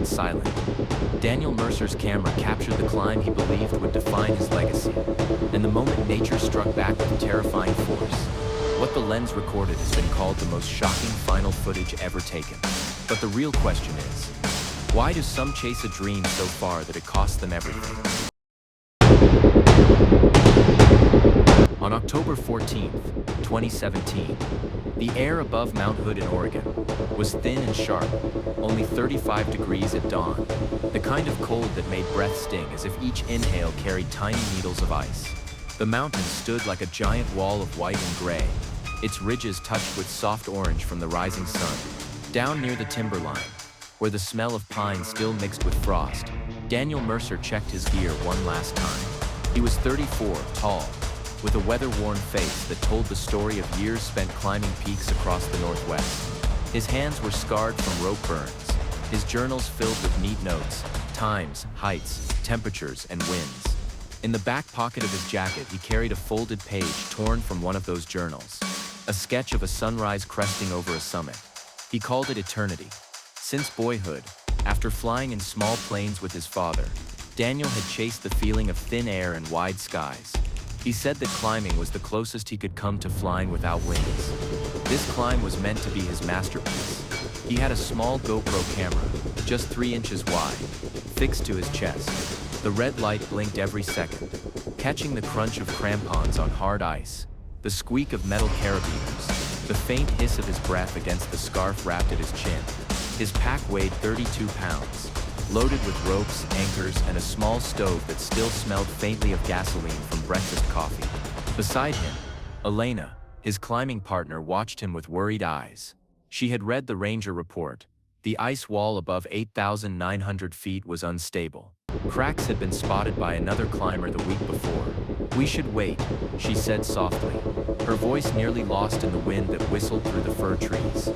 went silent. Daniel Mercer's camera captured the climb he believed would define his legacy. And the moment nature struck back with terrifying force, what the lens recorded has been called the most shocking final footage ever taken. But the real question is, why do some chase a dream so far that it costs them everything? On October 14, 2017, the air above Mount Hood in Oregon was thin and sharp, only 35 degrees at dawn, the kind of cold that made breath sting as if each inhale carried tiny needles of ice. The mountain stood like a giant wall of white and gray, its ridges touched with soft orange from the rising sun. Down near the timberline, where the smell of pine still mixed with frost, Daniel Mercer checked his gear one last time. He was 34, tall, with a weather-worn face that told the story of years spent climbing peaks across the Northwest. His hands were scarred from rope burns, his journals filled with neat notes, times, heights, temperatures, and winds. In the back pocket of his jacket, he carried a folded page torn from one of those journals, a sketch of a sunrise cresting over a summit. He called it eternity. Since boyhood, after flying in small planes with his father, Daniel had chased the feeling of thin air and wide skies. He said that climbing was the closest he could come to flying without wings. This climb was meant to be his masterpiece. He had a small GoPro camera, just 3 inches wide, fixed to his chest. The red light blinked every second, catching the crunch of crampons on hard ice, the squeak of metal carabiners, the faint hiss of his breath against the scarf wrapped at his chin. His pack weighed 32 pounds, loaded with ropes, anchors, and a small stove that still smelled faintly of gasoline from breakfast coffee. Beside him, Elena, his climbing partner, watched him with worried eyes. She had read the Ranger report. The ice wall above 8,900 feet was unstable. Cracks had been spotted by another climber the week before. "We should wait," she said softly, her voice nearly lost in the wind that whistled through the fir trees.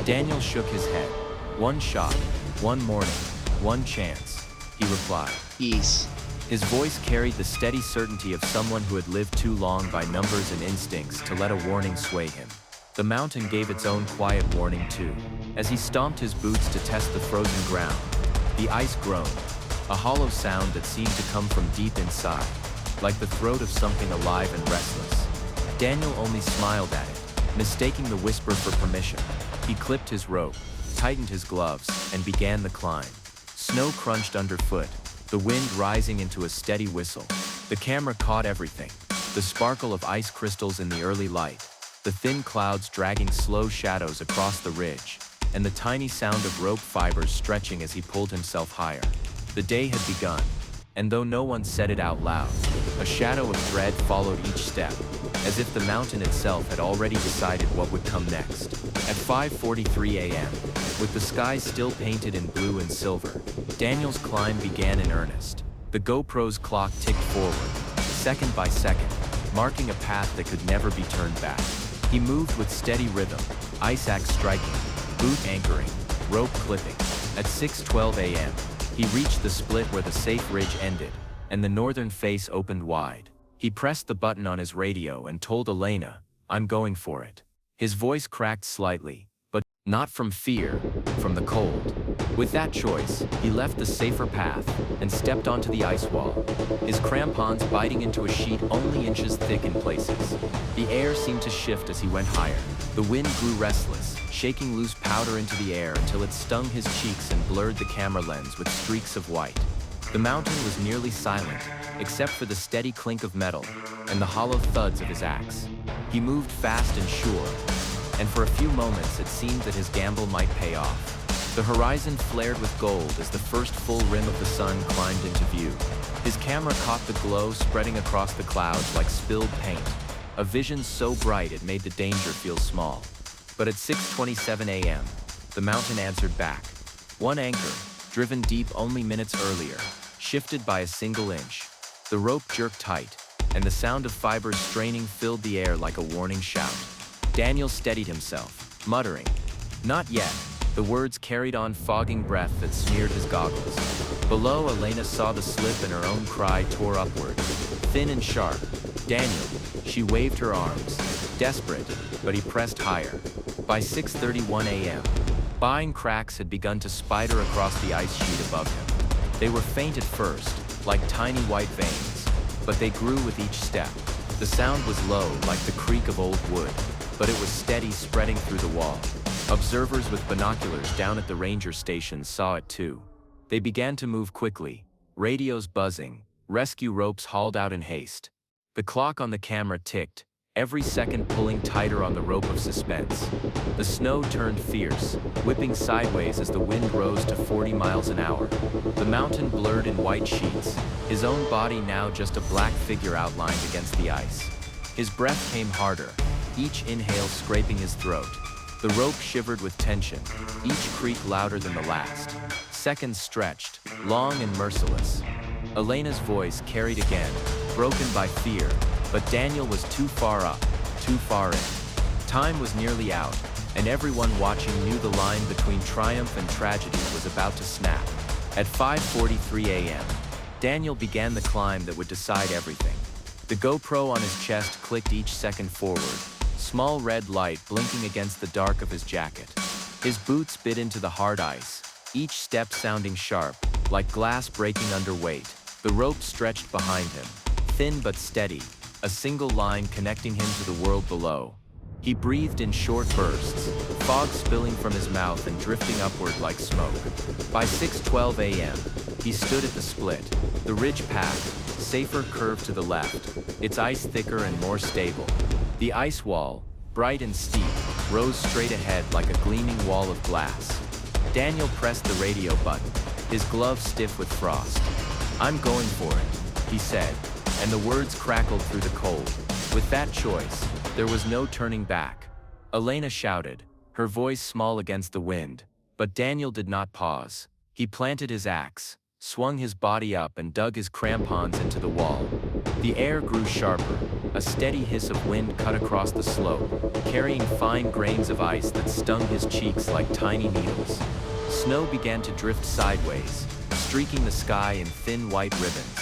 Daniel shook his head. "One shot, one morning, one chance," he replied. Peace. His voice carried the steady certainty of someone who had lived too long by numbers and instincts to let a warning sway him. The mountain gave its own quiet warning too. As he stomped his boots to test the frozen ground, the ice groaned, a hollow sound that seemed to come from deep inside, like the throat of something alive and restless. Daniel only smiled at it, mistaking the whisper for permission. He clipped his rope, tightened his gloves, and began the climb. Snow crunched underfoot, the wind rising into a steady whistle. The camera caught everything: the sparkle of ice crystals in the early light, the thin clouds dragging slow shadows across the ridge, and the tiny sound of rope fibers stretching as he pulled himself higher. The day had begun, and though no one said it out loud, a shadow of dread followed each step, as if the mountain itself had already decided what would come next. At 5:43 a.m., with the sky still painted in blue and silver, Daniel's climb began in earnest. The GoPro's clock ticked forward, second by second, marking a path that could never be turned back. He moved with steady rhythm, ice axe striking, boot anchoring, rope clipping. At 6:12 a.m., he reached the split where the safe ridge ended, and the northern face opened wide. He pressed the button on his radio and told Elena, "I'm going for it." His voice cracked slightly, but not from fear, from the cold. With that choice, he left the safer path and stepped onto the ice wall, his crampons biting into a sheet only inches thick in places. The air seemed to shift as he went higher. The wind grew restless, shaking loose powder into the air until it stung his cheeks and blurred the camera lens with streaks of white. The mountain was nearly silent, except for the steady clink of metal and the hollow thuds of his axe. He moved fast and sure, and for a few moments it seemed that his gamble might pay off. The horizon flared with gold as the first full rim of the sun climbed into view. His camera caught the glow spreading across the clouds like spilled paint, a vision so bright it made the danger feel small. But at 6:27 a.m., the mountain answered back. One anchor, driven deep only minutes earlier, shifted by a single inch. The rope jerked tight, and the sound of fibers straining filled the air like a warning shout. Daniel steadied himself, muttering, "Not yet." The words carried on fogging breath that smeared his goggles. Below, Elena saw the slip and her own cry tore upward, thin and sharp. "Daniel," she waved her arms, desperate, but he pressed higher. By 6:31 a.m., Buying cracks had begun to spider across the ice sheet above him. They were faint at first, like tiny white veins, but they grew with each step. The sound was low, like the creak of old wood, but it was steady, spreading through the wall. Observers with binoculars down at the ranger station saw it too. They began to move quickly, radios buzzing, rescue ropes hauled out in haste. The clock on the camera ticked, every second pulling tighter on the rope of suspense. The snow turned fierce, whipping sideways as the wind rose to 40 miles an hour. The mountain blurred in white sheets, his own body now just a black figure outlined against the ice. His breath came harder, each inhale scraping his throat. The rope shivered with tension, each creak louder than the last. Seconds stretched, long and merciless. Elena's voice carried again, broken by fear, but Daniel was too far up, too far in. Time was nearly out, and everyone watching knew the line between triumph and tragedy was about to snap. At 5:43 a.m., Daniel began the climb that would decide everything. The GoPro on his chest clicked each second forward, small red light blinking against the dark of his jacket. His boots bit into the hard ice, each step sounding sharp, like glass breaking under weight. The rope stretched behind him, thin but steady, a single line connecting him to the world below. He breathed in short bursts, fog spilling from his mouth and drifting upward like smoke. By 6:12 a.m., he stood at the split, the ridge path, safer curve to the left, its ice thicker and more stable. The ice wall, bright and steep, rose straight ahead like a gleaming wall of glass. Daniel pressed the radio button, his glove stiff with frost. "I'm going for it," he said, and the words crackled through the cold. With that choice, there was no turning back. Elena shouted, her voice small against the wind, but Daniel did not pause. He planted his axe, swung his body up and dug his crampons into the wall. The air grew sharper, a steady hiss of wind cut across the slope, carrying fine grains of ice that stung his cheeks like tiny needles. Snow began to drift sideways, streaking the sky in thin white ribbons.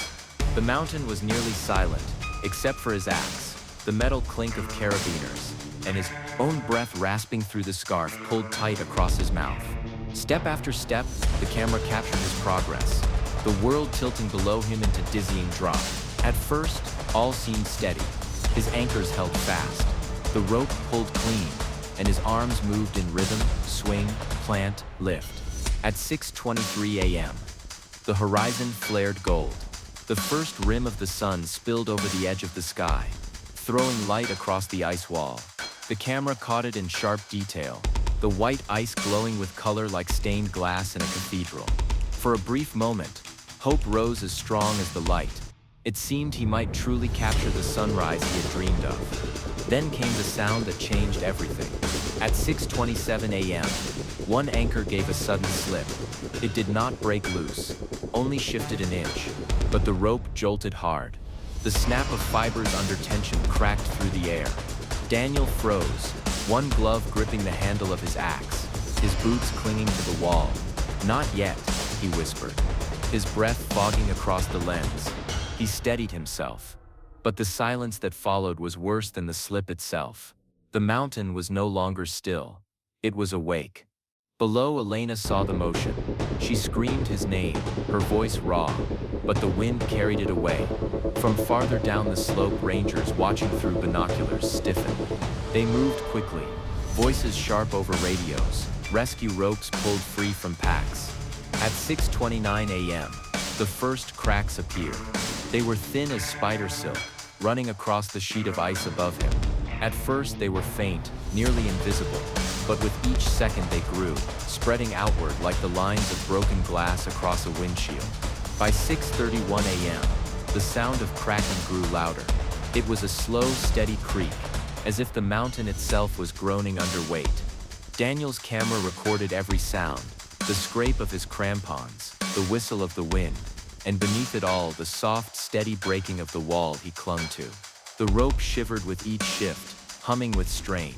The mountain was nearly silent, except for his axe, the metal clink of carabiners, and his own breath rasping through the scarf pulled tight across his mouth. Step after step, the camera captured his progress, the world tilting below him into dizzying drop. At first, all seemed steady. His anchors held fast. The rope pulled clean, and his arms moved in rhythm, swing, plant, lift. At 6:23 a.m., the horizon flared gold. The first rim of the sun spilled over the edge of the sky, throwing light across the ice wall. The camera caught it in sharp detail, the white ice glowing with color like stained glass in a cathedral. For a brief moment, hope rose as strong as the light. It seemed he might truly capture the sunrise he had dreamed of. Then came the sound that changed everything. At 6:27 a.m., one anchor gave a sudden slip. It did not break loose, only shifted an inch, but the rope jolted hard. The snap of fibers under tension cracked through the air. Daniel froze, one glove gripping the handle of his axe, his boots clinging to the wall. "Not yet," he whispered, his breath fogging across the lens. He steadied himself. But the silence that followed was worse than the slip itself. The mountain was no longer still. It was awake. Below, Elena saw the motion. She screamed his name, her voice raw, but the wind carried it away. From farther down the slope, rangers watching through binoculars stiffened. They moved quickly, voices sharp over radios, rescue ropes pulled free from packs. At 6:29 a.m., the first cracks appeared. They were thin as spider silk, running across the sheet of ice above him. At first they were faint, nearly invisible, but with each second they grew, spreading outward like the lines of broken glass across a windshield. By 6:31 a.m., the sound of cracking grew louder. It was a slow, steady creak, as if the mountain itself was groaning under weight. Daniel's camera recorded every sound, the scrape of his crampons, the whistle of the wind, and beneath it all, the soft, steady breaking of the wall he clung to. The rope shivered with each shift, humming with strain.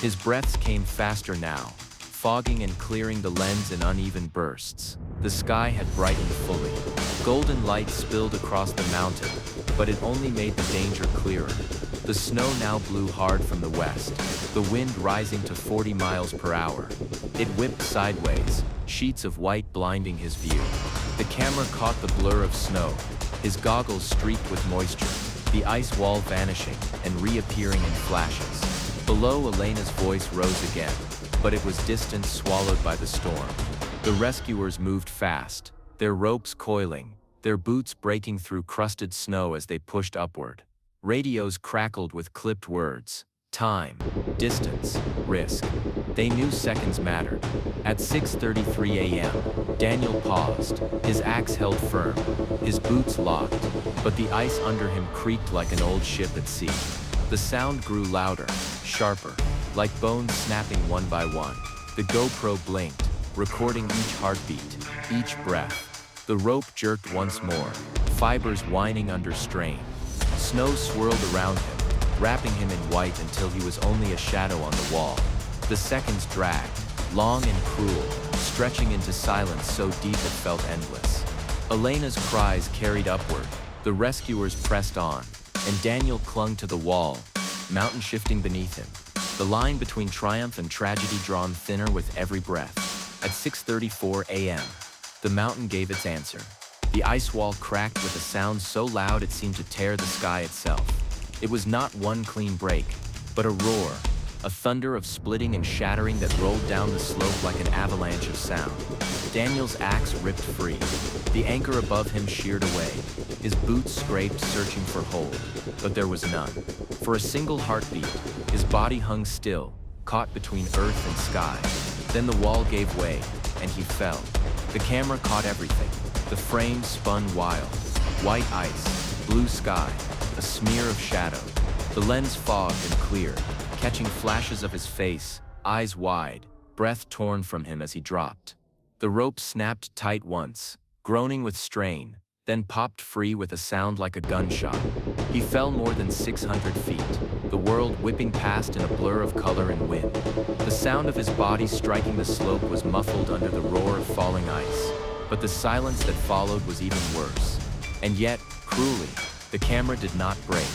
His breaths came faster now, fogging and clearing the lens in uneven bursts. The sky had brightened fully. Golden light spilled across the mountain, but it only made the danger clearer. The snow now blew hard from the west, the wind rising to 40 miles per hour. It whipped sideways, sheets of white blinding his view. The camera caught the blur of snow, his goggles streaked with moisture, the ice wall vanishing and reappearing in flashes. Below, Elena's voice rose again, but it was distant, swallowed by the storm. The rescuers moved fast, their ropes coiling, their boots breaking through crusted snow as they pushed upward. Radios crackled with clipped words. Time, distance, risk. They knew seconds mattered. At 6:33 a.m., Daniel paused, his axe held firm, his boots locked, but the ice under him creaked like an old ship at sea. The sound grew louder, sharper, like bones snapping one by one. The GoPro blinked, recording each heartbeat, each breath. The rope jerked once more, fibers whining under strain. Snow swirled around him, wrapping him in white until he was only a shadow on the wall. The seconds dragged, long and cruel, stretching into silence so deep it felt endless. Elena's cries carried upward, the rescuers pressed on, and Daniel clung to the wall, mountain shifting beneath him. The line between triumph and tragedy drawn thinner with every breath. At 6:34 a.m., the mountain gave its answer. The ice wall cracked with a sound so loud it seemed to tear the sky itself. It was not one clean break, but a roar, a thunder of splitting and shattering that rolled down the slope like an avalanche of sound. Daniel's axe ripped free. The anchor above him sheared away. His boots scraped, searching for hold, but there was none. For a single heartbeat, his body hung still, caught between earth and sky. Then the wall gave way, and he fell. The camera caught everything. The frame spun wild. White ice, blue sky, a smear of shadow. The lens fogged and cleared, catching flashes of his face, eyes wide, breath torn from him as he dropped. The rope snapped tight once, groaning with strain, then popped free with a sound like a gunshot. He fell more than 600 feet, the world whipping past in a blur of color and wind. The sound of his body striking the slope was muffled under the roar of falling ice, but the silence that followed was even worse. And yet, cruelly, the camera did not break.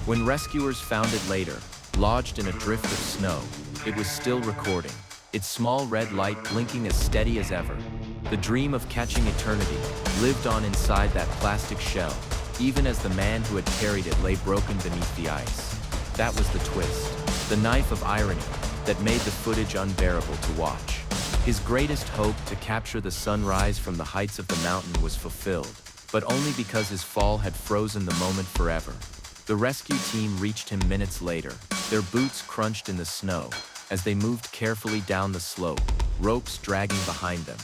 When rescuers found it later, lodged in a drift of snow, it was still recording, its small red light blinking as steady as ever. The dream of catching eternity lived on inside that plastic shell, even as the man who had carried it lay broken beneath the ice. That was the twist, the knife of irony that made the footage unbearable to watch. His greatest hope to capture the sunrise from the heights of the mountain was fulfilled, but only because his fall had frozen the moment forever. The rescue team reached him minutes later, their boots crunched in the snow, as they moved carefully down the slope, ropes dragging behind them.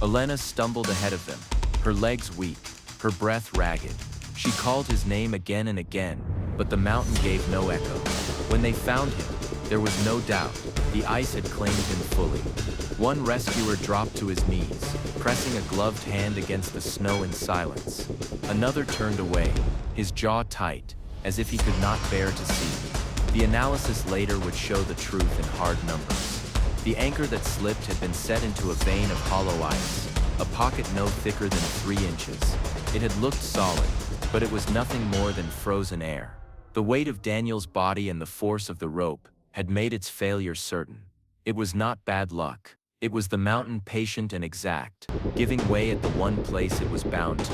Elena stumbled ahead of them, her legs weak, her breath ragged. She called his name again and again, but the mountain gave no echo. When they found him, there was no doubt, the ice had claimed him fully. One rescuer dropped to his knees, pressing a gloved hand against the snow in silence. Another turned away, his jaw tight, as if he could not bear to see. The analysis later would show the truth in hard numbers. The anchor that slipped had been set into a vein of hollow ice, a pocket no thicker than 3 inches. It had looked solid, but it was nothing more than frozen air. The weight of Daniel's body and the force of the rope had made its failure certain. It was not bad luck. It was the mountain, patient and exact, giving way at the one place it was bound to.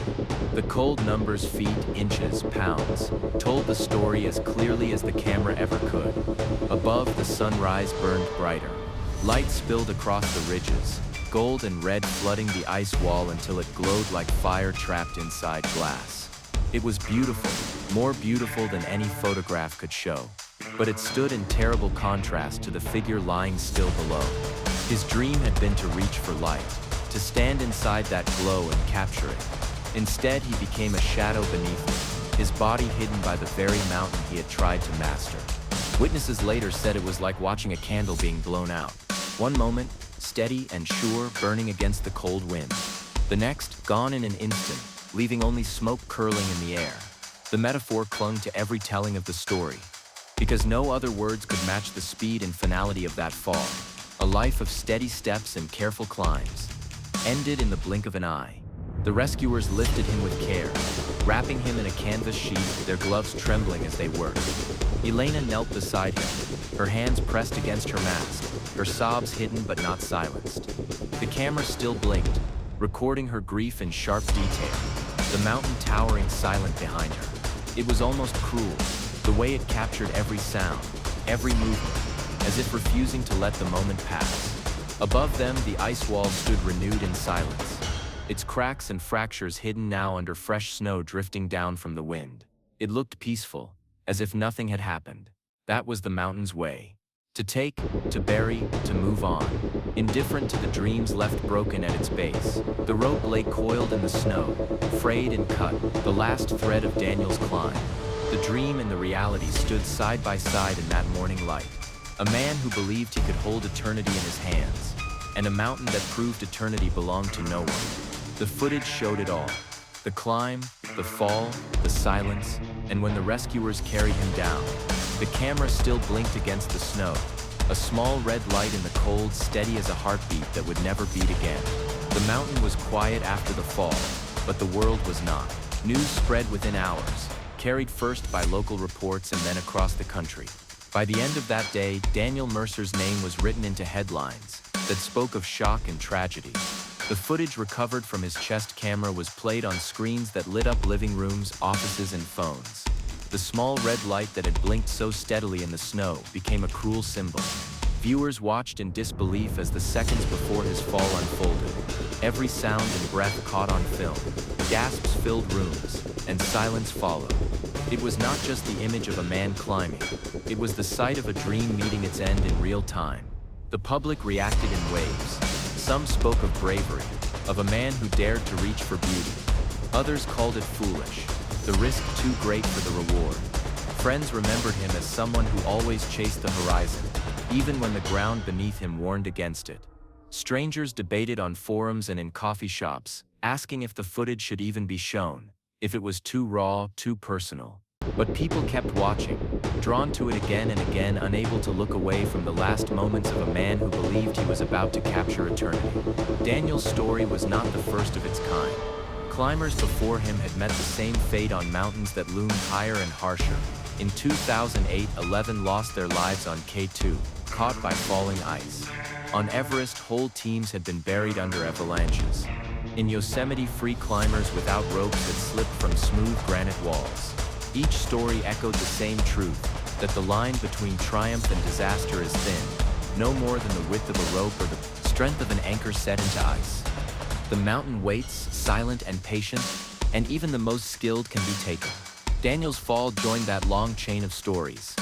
The cold numbers, feet, inches, pounds, told the story as clearly as the camera ever could. Above, the sunrise burned brighter. Light spilled across the ridges, gold and red flooding the ice wall until it glowed like fire trapped inside glass. It was beautiful, more beautiful than any photograph could show. But it stood in terrible contrast to the figure lying still below. His dream had been to reach for light, to stand inside that glow and capture it. Instead, he became a shadow beneath it, his body hidden by the very mountain he had tried to master. Witnesses later said it was like watching a candle being blown out. One moment, steady and sure, burning against the cold wind. The next, gone in an instant, leaving only smoke curling in the air. The metaphor clung to every telling of the story, because no other words could match the speed and finality of that fall. A life of steady steps and careful climbs ended in the blink of an eye. The rescuers lifted him with care, wrapping him in a canvas sheet, their gloves trembling as they worked. Elena knelt beside him, her hands pressed against her mask, her sobs hidden but not silenced. The camera still blinked, recording her grief in sharp detail, the mountain towering silent behind her. It was almost cruel, the way it captured every sound, every movement, as if refusing to let the moment pass. Above them, the ice wall stood renewed in silence, its cracks and fractures hidden now under fresh snow drifting down from the wind. It looked peaceful, as if nothing had happened. That was the mountain's way. To take, to bury, to move on, indifferent to the dreams left broken at its base. The rope lay coiled in the snow, frayed and cut, the last thread of Daniel's climb. The dream and the reality stood side by side in that morning light. A man who believed he could hold eternity in his hands, and a mountain that proved eternity belonged to no one. The footage showed it all. The climb, the fall, the silence, and when the rescuers carried him down, the camera still blinked against the snow, a small red light in the cold, steady as a heartbeat that would never beat again. The mountain was quiet after the fall, but the world was not. News spread within hours, carried first by local reports and then across the country. By the end of that day, Daniel Mercer's name was written into headlines that spoke of shock and tragedy. The footage recovered from his chest camera was played on screens that lit up living rooms, offices, and phones. The small red light that had blinked so steadily in the snow became a cruel symbol. Viewers watched in disbelief as the seconds before his fall unfolded. Every sound and breath caught on film. Gasps filled rooms, and silence followed. It was not just the image of a man climbing. It was the sight of a dream meeting its end in real time. The public reacted in waves. Some spoke of bravery, of a man who dared to reach for beauty. Others called it foolish, the risk too great for the reward. Friends remembered him as someone who always chased the horizon, even when the ground beneath him warned against it. Strangers debated on forums and in coffee shops, asking if the footage should even be shown, if it was too raw, too personal. But people kept watching, drawn to it again and again, unable to look away from the last moments of a man who believed he was about to capture eternity. Daniel's story was not the first of its kind. Climbers before him had met the same fate on mountains that loomed higher and harsher. In 2008, 11 lost their lives on K2, caught by falling ice. On Everest, whole teams had been buried under avalanches. In Yosemite, free climbers without ropes had slipped from smooth granite walls. Each story echoed the same truth, that the line between triumph and disaster is thin, no more than the width of a rope or the strength of an anchor set into ice. The mountain waits, silent and patient, and even the most skilled can be taken. Daniel's fall joined that long chain of stories,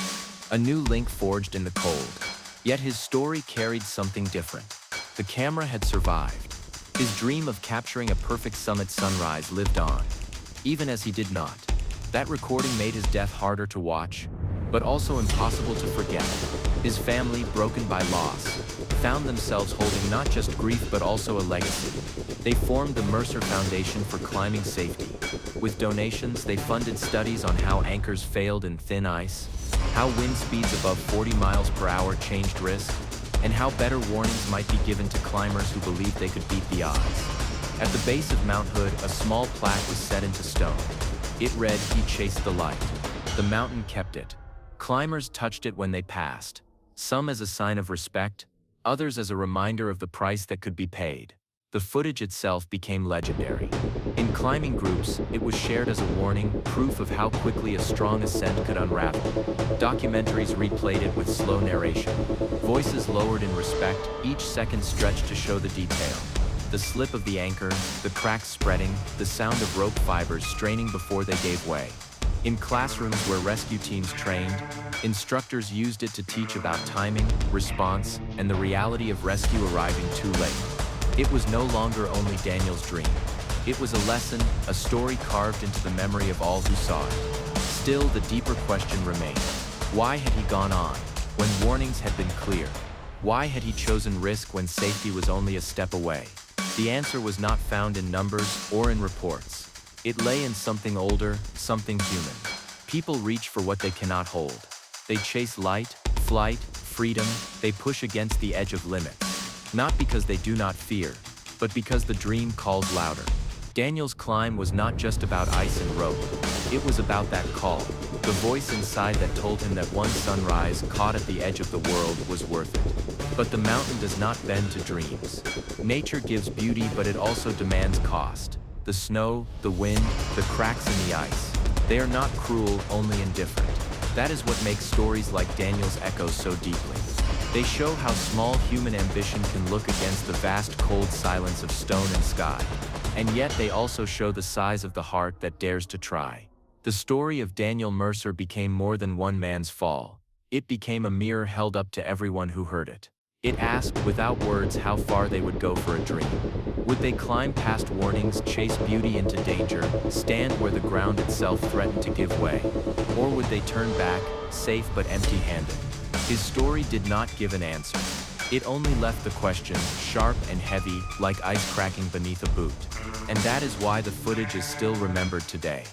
a new link forged in the cold. Yet his story carried something different. The camera had survived. His dream of capturing a perfect summit sunrise lived on, even as he did not. That recording made his death harder to watch, but also impossible to forget. His family, broken by loss, found themselves holding not just grief but also a legacy. They formed the Mercer Foundation for Climbing Safety. With donations, they funded studies on how anchors failed in thin ice, how wind speeds above 40 miles per hour changed risk, and how better warnings might be given to climbers who believed they could beat the odds. At the base of Mount Hood, a small plaque was set into stone. It read, "He chased the light." The mountain kept it. Climbers touched it when they passed, some as a sign of respect, others as a reminder of the price that could be paid. The footage itself became legendary. In climbing groups, it was shared as a warning, proof of how quickly a strong ascent could unravel. Documentaries replayed it with slow narration. Voices lowered in respect, each second stretched to show the detail. The slip of the anchor, the cracks spreading, the sound of rope fibers straining before they gave way. In classrooms where rescue teams trained, instructors used it to teach about timing, response, and the reality of rescue arriving too late. It was no longer only Daniel's dream. It was a lesson, a story carved into the memory of all who saw it. Still, the deeper question remained. Why had he gone on, when warnings had been clear? Why had he chosen risk when safety was only a step away? The answer was not found in numbers or in reports. It lay in something older, something human. People reach for what they cannot hold. They chase light, flight, freedom, they push against the edge of limits. Not because they do not fear, but because the dream calls louder. Daniel's climb was not just about ice and rope. It was about that call, the voice inside that told him that one sunrise caught at the edge of the world was worth it. But the mountain does not bend to dreams. Nature gives beauty, but it also demands cost. The snow, the wind, the cracks in the ice. They are not cruel, only indifferent. That is what makes stories like Daniel's echo so deeply. They show how small human ambition can look against the vast cold silence of stone and sky. And yet they also show the size of the heart that dares to try. The story of Daniel Mercer became more than one man's fall. It became a mirror held up to everyone who heard it. It asked, without words, how far they would go for a dream. Would they climb past warnings, chase beauty into danger, stand where the ground itself threatened to give way? Or would they turn back, safe but empty-handed? His story did not give an answer. It only left the question, sharp and heavy, like ice cracking beneath a boot. And that is why the footage is still remembered today.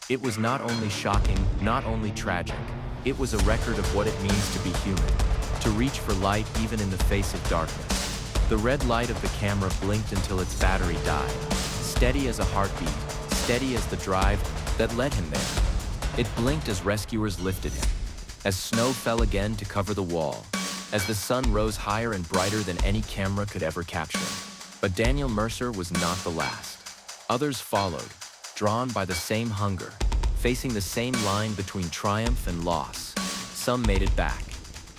It was not only shocking, not only tragic. It was a record of what it means to be human. To reach for light even in the face of darkness. The red light of the camera blinked until its battery died. Steady as a heartbeat, steady as the drive that led him there. It blinked as rescuers lifted him. As snow fell again to cover the wall. As the sun rose higher and brighter than any camera could ever capture. But Daniel Mercer was not the last. Others followed, drawn by the same hunger, facing the same line between triumph and loss. Some made it back.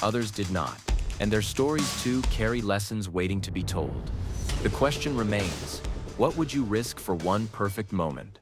Others did not, and their stories too carry lessons waiting to be told. The question remains, what would you risk for one perfect moment?